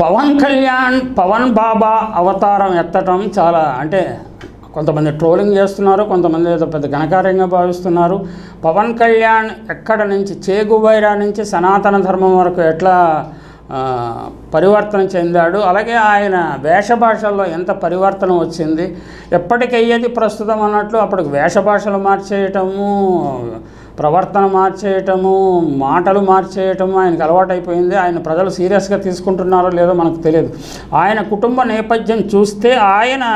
పవన్ కళ్యాణ్ పవన్ బాబా అవతారం ఎత్తటం చాలా అంటే కొంతమంది ట్రోలింగ్ చేస్తున్నారు, కొంతమంది ఏదో పెద్ద ఘనకార్యంగా భావిస్తున్నారు. పవన్ కళ్యాణ్ ఎక్కడ నుంచి చేగుబైరా నుంచి సనాతన ధర్మం వరకు ఎట్లా పరివర్తన చెందాడు, అలాగే ఆయన వేషభాషల్లో ఎంత పరివర్తన వచ్చింది, ఎప్పటికయ్యేది ప్రస్తుతం అన్నట్లు అప్పటికి వేషభాషలు మార్చేయటము, ప్రవర్తన మార్చేయటము, మాటలు మార్చేయటము ఆయనకు అలవాటైపోయింది. ఆయన ప్రజలు సీరియస్గా తీసుకుంటున్నారో లేదో మనకు తెలియదు. ఆయన కుటుంబ నేపథ్యం చూస్తే ఆయన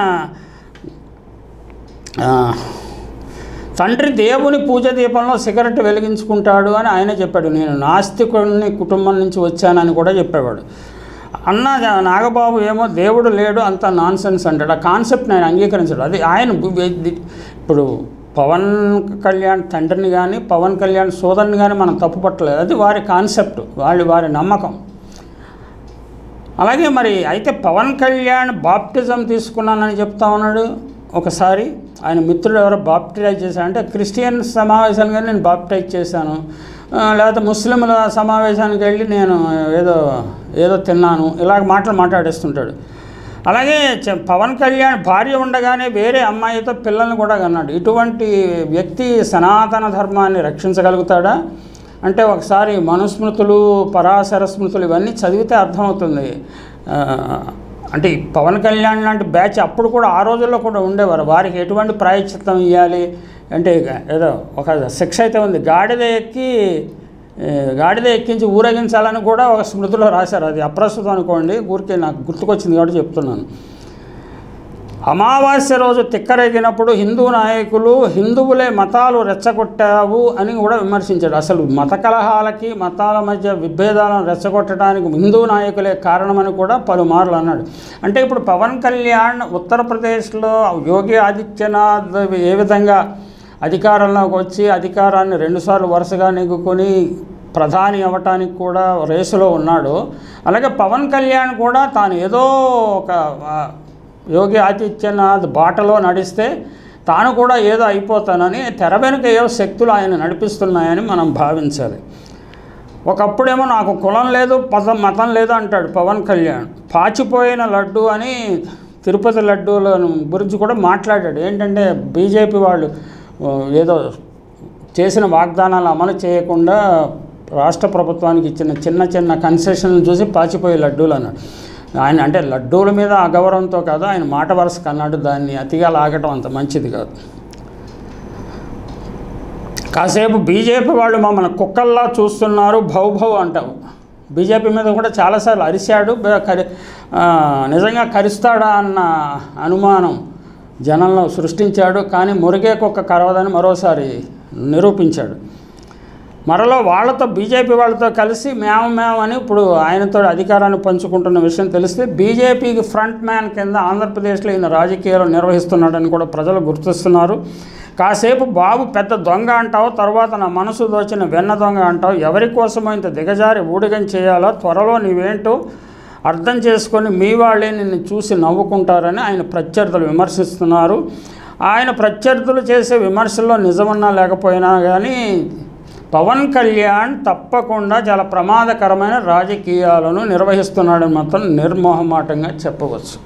తండ్రి దేవుని పూజ దీపంలో సిగరెట్ వెలిగించుకుంటాడు అని ఆయన చెప్పాడు. నేను నాస్తికుని కుటుంబం నుంచి వచ్చానని కూడా చెప్పేవాడు. అన్న నాగబాబు ఏమో దేవుడు లేడు అంత నాన్ సెన్స్ అంటాడు. ఆ కాన్సెప్ట్ ఆయన అంగీకరించాడు. అది ఆయన ఇప్పుడు పవన్ కళ్యాణ్ తండ్రిని కానీ పవన్ కళ్యాణ్ సోదరుని కానీ మనం తప్పుపట్టలేదు. అది వారి కాన్సెప్ట్, వారి నమ్మకం. అలాగే మరి అయితే పవన్ కళ్యాణ్ బాప్టిజం తీసుకున్నానని చెప్తా ఉన్నాడు. ఒకసారి ఆయన మిత్రుడు ఎవరో బాప్టిజైజ్ చేశారంటే క్రిస్టియన్ సమావేశానికి వెళ్ళి నేను బాప్టైజ్ చేశాను, లేకపోతే ముస్లింల సమావేశానికి వెళ్ళి నేను ఏదో తిన్నాను, ఇలాగ మాటలు మాట్లాడేస్తుంటాడు. అలాగే పవన్ కళ్యాణ్ భార్య ఉండగానే వేరే అమ్మాయితో పిల్లల్ని కూడా కన్నాడు. ఇటువంటి వ్యక్తి సనాతన ధర్మాన్ని రక్షించగలుగుతాడా అంటే ఒకసారి మనుస్మృతులు, పరాశర స్మృతులు ఇవన్నీ చదివితే అర్థమవుతుంది. అంటే పవన్ కళ్యాణ్ లాంటి బ్యాచ్ అప్పుడు కూడా ఆ రోజుల్లో కూడా ఉండేవారు. వారికి ఎటువంటి ప్రాయశ్చిత్తం ఇవ్వాలి అంటే ఏదో ఒక శిక్ష అయితే ఉంది. గాడిద ఎక్కించి ఊరేగించాలని కూడా ఒక స్మృతిలో రాశారు. అది అప్రస్తుతం అనుకోండి, ఊరికే నాకు గుర్తుకొచ్చింది కాబట్టి చెప్తున్నాను. అమావాస్య రోజు తిక్కరేగినప్పుడు హిందూ నాయకులు హిందువులే మతాలు రెచ్చగొట్టావు అని కూడా విమర్శించాడు. అసలు మత కలహాలకి, మతాల మధ్య విభేదాలను రెచ్చగొట్టడానికి హిందూ నాయకులే కారణమని కూడా పలుమార్లు అన్నాడు. అంటే ఇప్పుడు పవన్ కళ్యాణ్ ఉత్తరప్రదేశ్లో యోగి ఆదిత్యనాథ్ ఏ విధంగా అధికారంలోకి వచ్చి అధికారాన్ని 2 సార్లు వరుసగా నెగ్గుకొని ప్రధాని అవ్వటానికి కూడా రేసులో ఉన్నాడు. అలాగే పవన్ కళ్యాణ్ కూడా తాను ఏదో ఒక యోగి ఆదిత్యనాథ్ బాటలో నడిస్తే తాను కూడా ఏదో అయిపోతానని తెర వెనుక ఏవో శక్తులు ఆయన నడిపిస్తున్నాయని మనం భావించాలి. ఒకప్పుడేమో నాకు కులం లేదు, మతం లేదు అంటాడు పవన్ కళ్యాణ్. పాచిపోయిన లడ్డు అని తిరుపతి లడ్డూల గురించి కూడా మాట్లాడాడు. ఏంటంటే బీజేపీ వాళ్ళు ఏదో చేసిన వాగ్దానాలు అమలు చేయకుండా రాష్ట్ర ప్రభుత్వానికి ఇచ్చిన చిన్న కన్సెషన్లు చూసి పాచిపోయే లడ్డూలు అన్నాడు. ఆయన అంటే లడ్డూల మీద అగౌరవంతో కాదు, ఆయన మాట వరుసకు అన్నాడు. దాన్ని అతిగా లాగటం అంత మంచిది కాదు. కాసేపు బీజేపీ వాళ్ళు మమ్మల్ని కుక్కల్లా చూస్తున్నారు భౌ అంటావు. బీజేపీ మీద కూడా చాలాసార్లు అరిశాడు. నిజంగా కరుస్తాడా అన్న అనుమానం జనంలో సృష్టించాడు. కానీ మురిగే కుక్క కరవదని మరోసారి నిరూపించాడు. మరలో వాళ్ళతో బీజేపీ వాళ్ళతో కలిసి మేము అని ఇప్పుడు ఆయనతో అధికారాన్ని పంచుకుంటున్న విషయం తెలిస్తే బీజేపీకి ఫ్రంట్ మ్యాన్ కింద ఆంధ్రప్రదేశ్లో ఈయన రాజకీయాలు నిర్వహిస్తున్నాడని కూడా ప్రజలు గుర్తిస్తున్నారు. కాసేపు బాబు పెద్ద దొంగ అంటావు, తర్వాత నా మనసు దోచిన వెన్న దొంగ అంటావు. ఎవరి కోసమో ఇంత దిగజారి ఊడిగం చేయాలో త్వరలో నీవేంటో అర్థం చేసుకొని మీ వాళ్ళే నిన్ను చూసి నవ్వుకుంటారని ఆయన ప్రత్యర్థులు విమర్శిస్తున్నారు. ఆయన ప్రత్యర్థులు చేసే విమర్శల్లో నిజమన్నా లేకపోయినా కానీ పవన్ కళ్యాణ్ తప్పకుండా చాలా ప్రమాదకరమైన రాజకీయాలను నిర్వహిస్తున్నాడని మాత్రం నిర్మోహమాటంగా చెప్పవచ్చు.